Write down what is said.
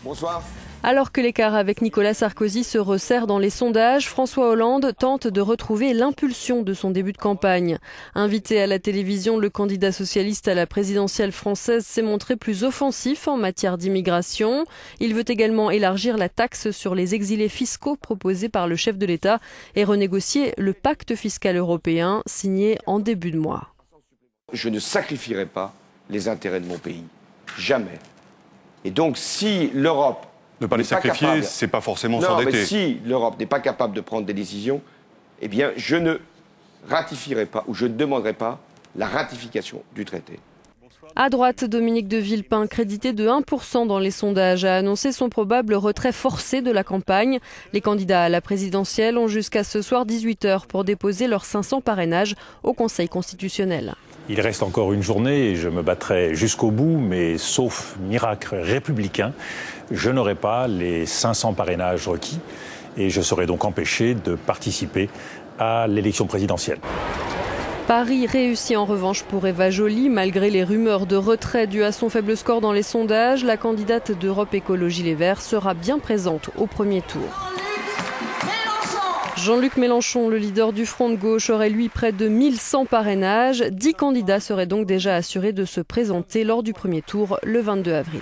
Bonsoir. Alors que l'écart avec Nicolas Sarkozy se resserre dans les sondages, François Hollande tente de retrouver l'impulsion de son début de campagne. Invité à la télévision, le candidat socialiste à la présidentielle française s'est montré plus offensif en matière d'immigration. Il veut également élargir la taxe sur les exilés fiscaux proposée par le chef de l'État et renégocier le pacte fiscal européen signé en début de mois. Je ne sacrifierai pas les intérêts de mon pays. Jamais. Et donc si l'Europe... Ne pas les sacrifier, c'est pas forcément s'endetter. Non, mais si l'Europe n'est pas capable de prendre des décisions, eh bien, je ne ratifierai pas ou je ne demanderai pas la ratification du traité. À droite, Dominique de Villepin, crédité de 1% dans les sondages, a annoncé son probable retrait forcé de la campagne. Les candidats à la présidentielle ont jusqu'à ce soir 18h pour déposer leurs 500 parrainages au Conseil constitutionnel. Il reste encore une journée et je me battrai jusqu'au bout, mais sauf miracle républicain, je n'aurai pas les 500 parrainages requis et je serai donc empêché de participer à l'élection présidentielle. Paris réussit en revanche pour Eva Joly. Malgré les rumeurs de retrait dues à son faible score dans les sondages, la candidate d'Europe Écologie Les Verts sera bien présente au premier tour. Jean-Luc Mélenchon, le leader du Front de gauche, aurait lui près de 1100 parrainages. 10 candidats seraient donc déjà assurés de se présenter lors du premier tour le 22 avril.